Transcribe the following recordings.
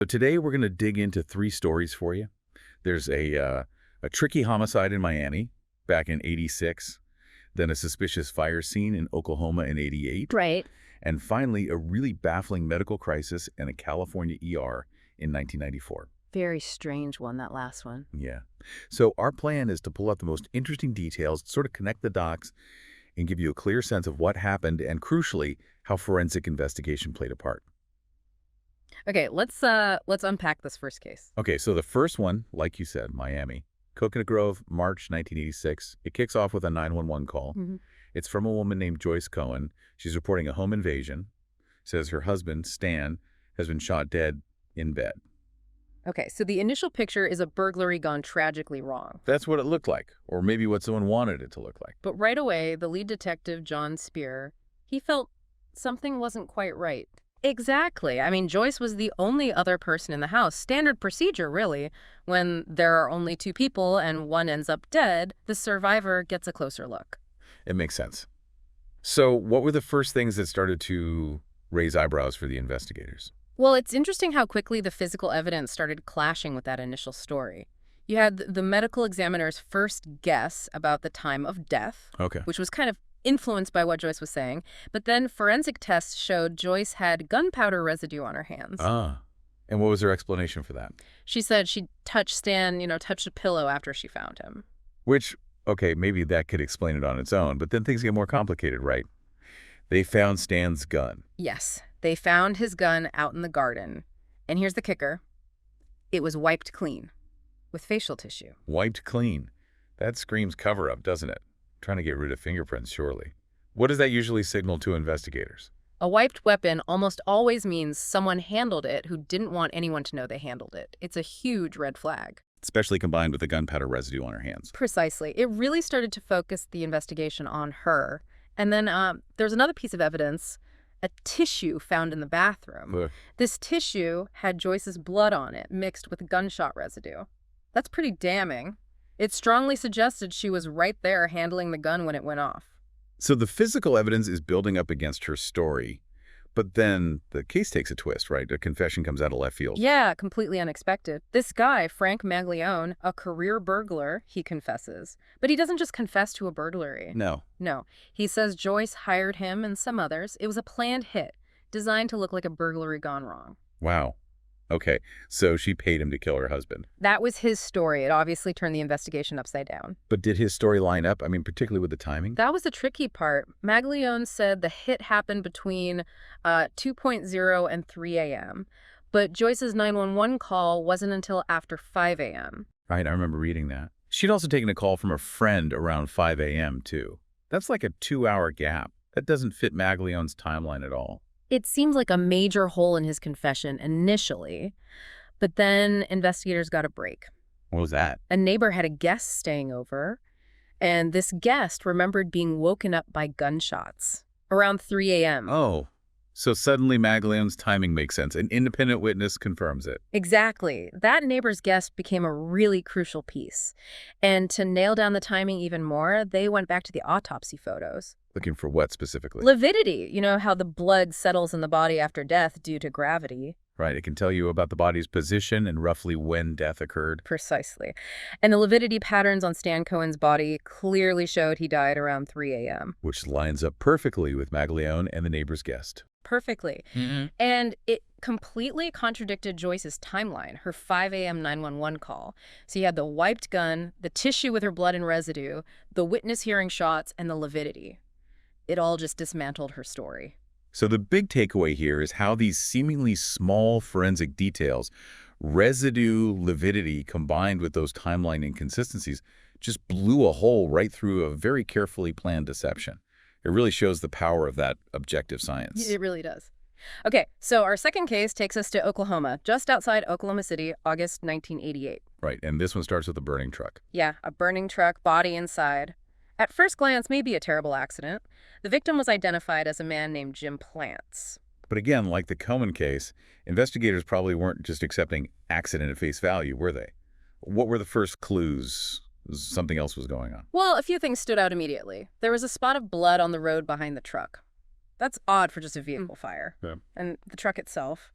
So today we're going to dig into 3 stories for you. There's a tricky homicide in Miami back in '86, then a suspicious fire scene in Oklahoma in '88, Right. and finally a really baffling medical crisis in a California ER in 1994. Very strange one, that last one. Yeah. So our plan is to pull out the most interesting details, sort of connect the dots, and give you a clear sense of what happened and, crucially, how forensic investigation played a part. Okay, let's unpack this first case. Okay, so the first one, like you said, Miami. Coconut Grove, March 1986. It kicks off with a 911 call. It's from a woman named Joyce Cohen. She's reporting a home invasion. Says her husband, Stan, has been shot dead in bed. Okay, so the initial picture is a burglary gone tragically wrong. That's what it looked like, or maybe what someone wanted it to look like. But right away, the lead detective, John Spear, he felt something wasn't quite right. Exactly. I mean, Joyce was the only other person in the house. Standard procedure, really. When there are only 2 people and one ends up dead, the survivor gets a closer look. It makes sense. So what were the first things that started to raise eyebrows for the investigators? Well, it's interesting how quickly the physical evidence started clashing with that initial story. You had the medical examiner's first guess about the time of death, Okay. which was kind of influenced by what Joyce was saying. But then forensic tests showed Joyce had gunpowder residue on her hands. Ah. And what was her explanation for that? She said she touched Stan, touched a pillow after she found him. Which, okay, maybe that could explain it on its own, but then things get more complicated, right? They found Stan's gun. Yes, they found his gun out in the garden. And here's the kicker. It was wiped clean with facial tissue. Wiped clean. That screams cover-up, doesn't it? Trying to get rid of fingerprints, surely. What does that usually signal to investigators? A wiped weapon almost always means someone handled it who didn't want anyone to know they handled it. It's a huge red flag. Especially combined with the gunpowder residue on her hands. Precisely. It really started to focus the investigation on her. And then there's another piece of evidence, a tissue found in the bathroom. Ugh. This tissue had Joyce's blood on it, mixed with gunshot residue. That's pretty damning. It strongly suggested she was right there handling the gun when it went off. So the physical evidence is building up against her story, but then the case takes a twist, right? A confession comes out of left field. Yeah, completely unexpected. This guy, Frank Maglione, a career burglar, he confesses. But he doesn't just confess to a burglary. No. No. He says Joyce hired him and some others. It was a planned hit, designed to look like a burglary gone wrong. Wow. Okay, so she paid him to kill her husband. That was his story. It obviously turned the investigation upside down. But did his story line up? I mean, particularly with the timing? That was the tricky part. Maglione said the hit happened between 2:0 and 3 a.m., but Joyce's 911 call wasn't until after 5 a.m. Right, I remember reading that. She'd also taken a call from a friend around 5 a.m., too. That's like a 2-hour gap. That doesn't fit Maglione's timeline at all. It seemed like a major hole in his confession initially, but then investigators got a break. What was that? A neighbor had a guest staying over, and this guest remembered being woken up by gunshots around 3 a.m. Oh, so suddenly Maglione's timing makes sense. An independent witness confirms it. Exactly. That neighbor's guest became a really crucial piece. And to nail down the timing even more, they went back to the autopsy photos. Looking for what specifically? Lividity, how the blood settles in the body after death due to gravity. Right, it can tell you about the body's position and roughly when death occurred. Precisely. And the lividity patterns on Stan Cohen's body clearly showed he died around 3 a.m. Which lines up perfectly with Maglione and the neighbor's guest. Perfectly. And it completely contradicted Joyce's timeline, her 5 a.m. 911 call. So you had the wiped gun, the tissue with her blood and residue, the witness hearing shots, and the lividity. It all just dismantled her story. So the big takeaway here is how these seemingly small forensic details, residue, lividity, combined with those timeline inconsistencies, just blew a hole right through a very carefully planned deception. It really shows the power of that objective science. It really does. Okay, so our second case takes us to Oklahoma, just outside Oklahoma City, August 1988. Right, and this one starts with a burning truck. Yeah, a burning truck, body inside. At first glance, maybe a terrible accident. The victim was identified as a man named Jim Plants. But again, like the Cohen case, investigators probably weren't just accepting accident at face value, were they? What were the first clues? Something else was going on. Well, a few things stood out immediately. There was a spot of blood on the road behind the truck. That's odd for just a vehicle fire. Yeah. And the truck itself.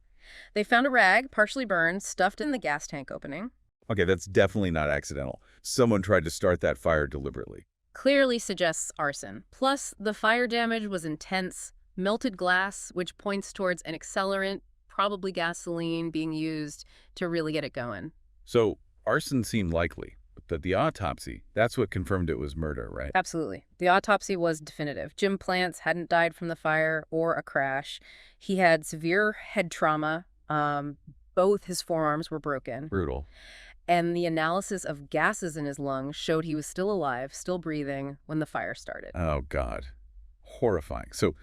They found a rag, partially burned, stuffed in the gas tank opening. Okay, that's definitely not accidental. Someone tried to start that fire deliberately. Clearly suggests arson. Plus, the fire damage was intense. Melted glass, which points towards an accelerant, probably gasoline, being used to really get it going. So, arson seemed likely, but the autopsy, that's what confirmed it was murder, right? Absolutely. The autopsy was definitive. Jim Plants hadn't died from the fire or a crash. He had severe head trauma. Both his forearms were broken. Brutal. And the analysis of gases in his lungs showed he was still alive, still breathing, when the fire started. Oh, God. Horrifying. So,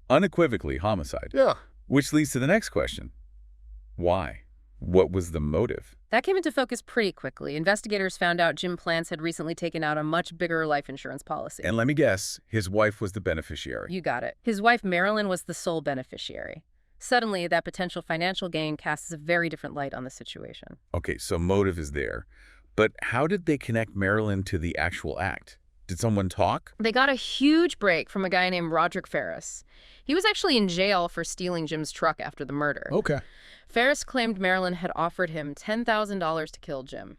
unequivocally homicide. Yeah. Which leads to the next question. Why? What was the motive? That came into focus pretty quickly. Investigators found out Jim Plants had recently taken out a much bigger life insurance policy. And let me guess, his wife was the beneficiary. You got it. His wife, Marilyn, was the sole beneficiary. Suddenly, that potential financial gain casts a very different light on the situation. Okay, so motive is there. But how did they connect Marilyn to the actual act? Did someone talk? They got a huge break from a guy named Roderick Ferris. He was actually in jail for stealing Jim's truck after the murder. Okay. Ferris claimed Marilyn had offered him $10,000 to kill Jim.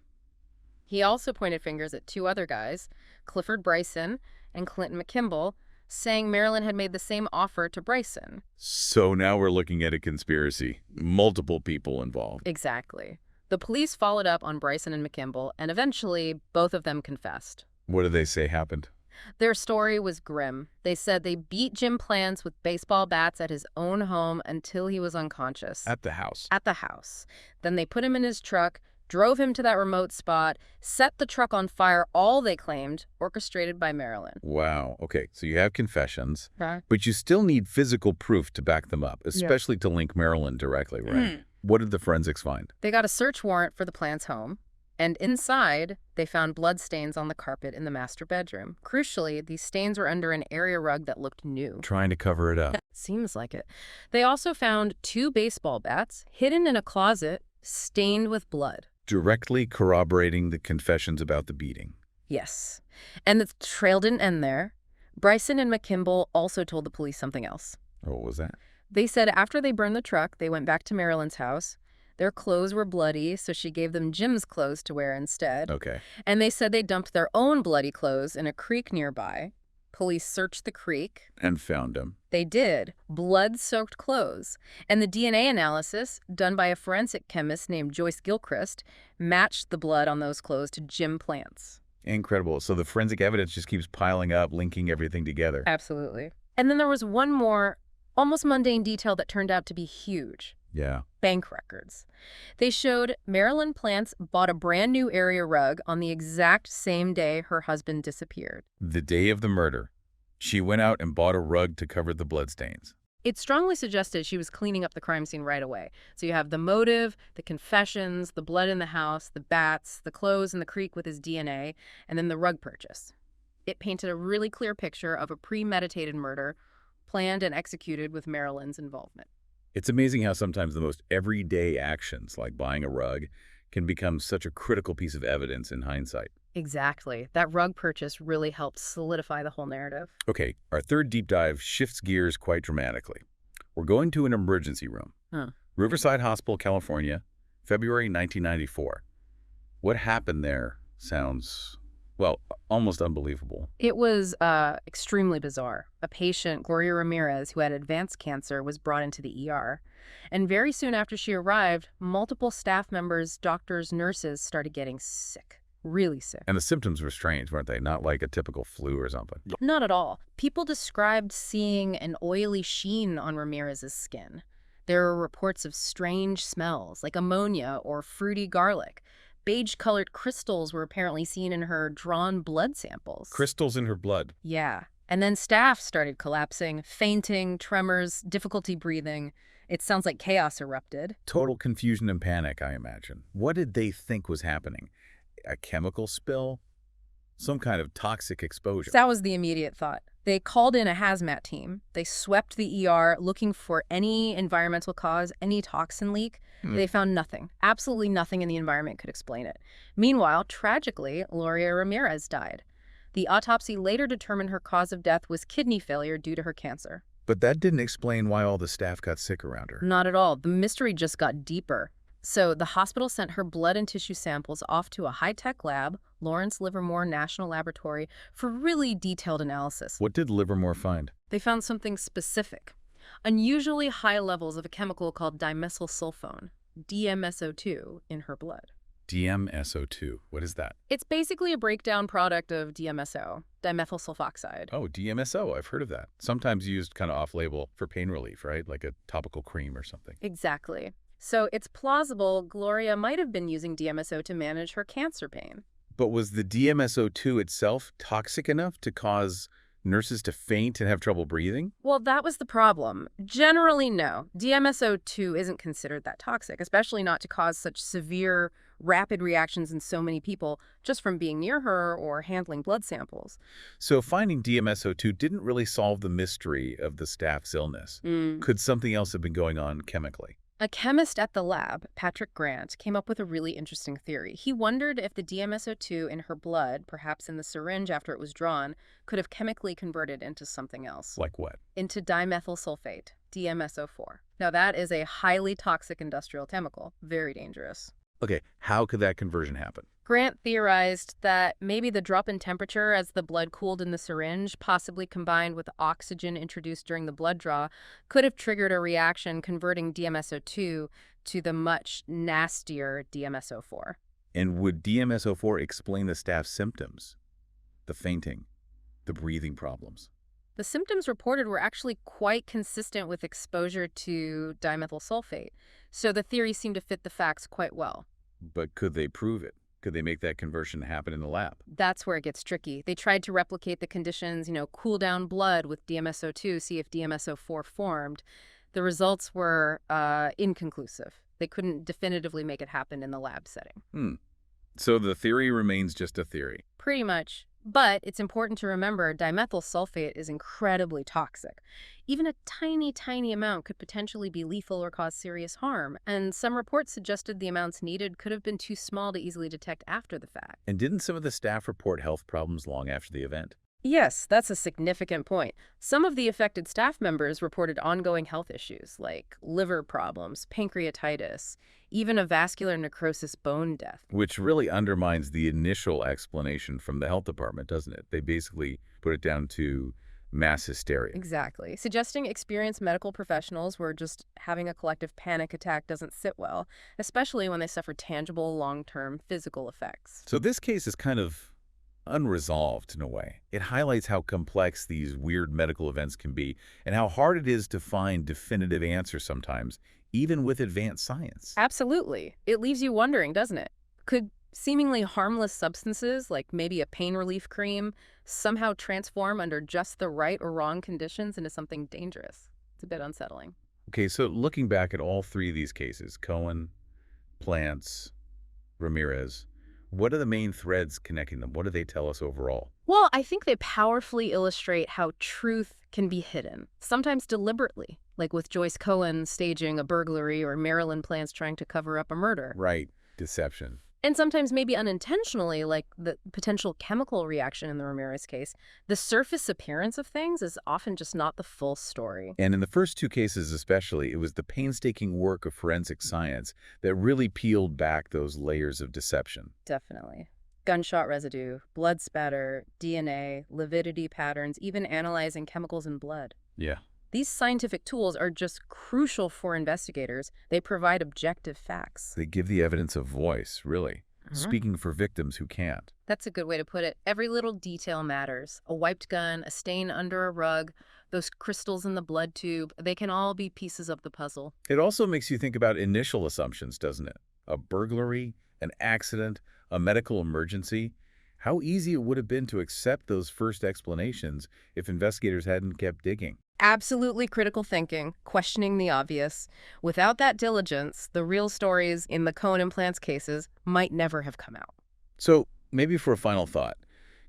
He also pointed fingers at two other guys, Clifford Bryson and Clinton McKimball, saying Marilyn had made the same offer to Bryson. So now we're looking at a conspiracy. Multiple people involved. Exactly. The police followed up on Bryson and McKimball, and eventually both of them confessed. What did they say happened? Their story was grim. They said they beat Jim Plants with baseball bats at his own home until he was unconscious. At the house. At the house. Then they put him in his truck, drove him to that remote spot, set the truck on fire, all they claimed, orchestrated by Marilyn. Wow. Okay, so you have confessions, Right. but you still need physical proof to back them up, especially to link Marilyn directly, right? What did the forensics find? They got a search warrant for the Plants' home, and inside, they found bloodstains on the carpet in the master bedroom. Crucially, these stains were under an area rug that looked new. Trying to cover it up. Seems like it. They also found 2 baseball bats hidden in a closet, stained with blood. Directly corroborating the confessions about the beating. Yes. And the trail didn't end there. Bryson and McKimball also told the police something else. Oh, what was that? They said after they burned the truck, they went back to Marilyn's house. Their clothes were bloody, so she gave them Jim's clothes to wear instead. Okay. And they said they dumped their own bloody clothes in a creek nearby. Police searched the creek. And found him. They did. Blood-soaked clothes. And the DNA analysis, done by a forensic chemist named Joyce Gilchrist, matched the blood on those clothes to Jim Plants. Incredible. So the forensic evidence just keeps piling up, linking everything together. Absolutely. And then there was one more, almost mundane detail that turned out to be huge. Yeah. Bank records. They showed Marilyn Plants bought a brand new area rug on the exact same day her husband disappeared. The day of the murder, she went out and bought a rug to cover the bloodstains. It strongly suggested she was cleaning up the crime scene right away. So you have the motive, the confessions, the blood in the house, the bats, the clothes in the creek with his DNA, and then the rug purchase. It painted a really clear picture of a premeditated murder, planned and executed with Marilyn's involvement. It's amazing how sometimes the most everyday actions, like buying a rug, can become such a critical piece of evidence in hindsight. Exactly. That rug purchase really helped solidify the whole narrative. Okay, our third deep dive shifts gears quite dramatically. We're going to an emergency room. Riverside Hospital, California, February 1994. What happened there sounds, well, almost unbelievable. It was extremely bizarre. A patient, Gloria Ramirez, who had advanced cancer, was brought into the ER. And very soon after she arrived, multiple staff members, doctors, nurses started getting sick. Really sick. And the symptoms were strange, weren't they? Not like a typical flu or something. Not at all. People described seeing an oily sheen on Ramirez's skin. There were reports of strange smells, like ammonia or fruity garlic. Beige-colored crystals were apparently seen in her drawn blood samples. Crystals in her blood. Yeah. And then staff started collapsing, fainting, tremors, difficulty breathing. It sounds like chaos erupted. Total confusion and panic, I imagine. What did they think was happening? A chemical spill? Some kind of toxic exposure? That was the immediate thought. They called in a hazmat team. They swept the ER looking for any environmental cause, any toxin leak. They found nothing. Absolutely nothing in the environment could explain it. Meanwhile, tragically, Gloria Ramirez died. The autopsy later determined her cause of death was kidney failure due to her cancer. But that didn't explain why all the staff got sick around her. Not at all. The mystery just got deeper. So the hospital sent her blood and tissue samples off to a high-tech lab, Lawrence Livermore National Laboratory, for really detailed analysis. What did Livermore find? They found something specific. Unusually high levels of a chemical called dimethylsulfone, DMSO2, in her blood. DMSO2. What is that? It's basically a breakdown product of DMSO, dimethyl sulfoxide. Oh, DMSO. I've heard of that. Sometimes used kind of off-label for pain relief, right? Like a topical cream or something. Exactly. So it's plausible Gloria might have been using DMSO to manage her cancer pain. But was the DMSO2 itself toxic enough to cause nurses to faint and have trouble breathing? Well, that was the problem. Generally, no. DMSO2 isn't considered that toxic, especially not to cause such severe, rapid reactions in so many people just from being near her or handling blood samples. So finding DMSO2 didn't really solve the mystery of the staff's illness. Could something else have been going on chemically? A chemist at the lab, Patrick Grant, came up with a really interesting theory. He wondered if the DMSO2 in her blood, perhaps in the syringe after it was drawn, could have chemically converted into something else. Like what? Into dimethyl sulfate, DMSO4. Now that is a highly toxic industrial chemical, very dangerous. Okay, how could that conversion happen? Grant theorized that maybe the drop in temperature as the blood cooled in the syringe, possibly combined with oxygen introduced during the blood draw, could have triggered a reaction converting DMSO2 to the much nastier DMSO4. And would DMSO4 explain the staff's symptoms? The fainting, the breathing problems? The symptoms reported were actually quite consistent with exposure to dimethyl sulfate, so the theory seemed to fit the facts quite well. But could they prove it? Could they make that conversion happen in the lab? That's where it gets tricky. They tried to replicate the conditions, cool down blood with DMSO2, see if DMSO4 formed. The results were inconclusive. They couldn't definitively make it happen in the lab setting. So the theory remains just a theory. Pretty much. But it's important to remember dimethyl sulfate is incredibly toxic. Even a tiny, tiny amount could potentially be lethal or cause serious harm, and some reports suggested the amounts needed could have been too small to easily detect after the fact. And didn't some of the staff report health problems long after the event? Yes, that's a significant point. Some of the affected staff members reported ongoing health issues like liver problems, pancreatitis, even a vascular necrosis bone death. Which really undermines the initial explanation from the health department, doesn't it? They basically put it down to mass hysteria. Exactly. Suggesting experienced medical professionals were just having a collective panic attack doesn't sit well, especially when they suffer tangible, long-term physical effects. So this case is kind of unresolved in a way. It highlights how complex these weird medical events can be and how hard it is to find definitive answers sometimes, even with advanced science. Absolutely. It leaves you wondering, doesn't it? Could seemingly harmless substances, like maybe a pain relief cream, somehow transform under just the right or wrong conditions into something dangerous? It's a bit unsettling. Okay, so looking back at all three of these cases, Cohen, Plants, Ramirez, what are the main threads connecting them? What do they tell us overall? Well, I think they powerfully illustrate how truth can be hidden, sometimes deliberately, like with Joyce Cohen staging a burglary or Marilyn Plants trying to cover up a murder. Right, deception. And sometimes maybe unintentionally, like the potential chemical reaction in the Ramirez case. The surface appearance of things is often just not the full story. And in the first two cases especially, it was the painstaking work of forensic science that really peeled back those layers of deception. Definitely. Gunshot residue, blood spatter, DNA, lividity patterns, even analyzing chemicals in blood. Yeah. These scientific tools are just crucial for investigators. They provide objective facts. They give the evidence a voice, really, speaking for victims who can't. That's a good way to put it. Every little detail matters. A wiped gun, a stain under a rug, those crystals in the blood tube, they can all be pieces of the puzzle. It also makes you think about initial assumptions, doesn't it? A burglary, an accident, a medical emergency. How easy it would have been to accept those first explanations if investigators hadn't kept digging. Absolutely critical thinking, questioning the obvious. Without that diligence, the real stories in the Cohen and Plants cases might never have come out. So, maybe for a final thought,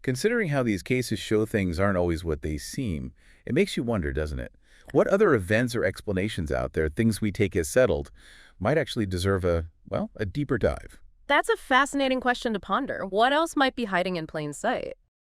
considering how these cases show things aren't always what they seem, it makes you wonder, doesn't it? What other events or explanations out there, things we take as settled, might actually deserve a deeper dive? That's a fascinating question to ponder. What else might be hiding in plain sight?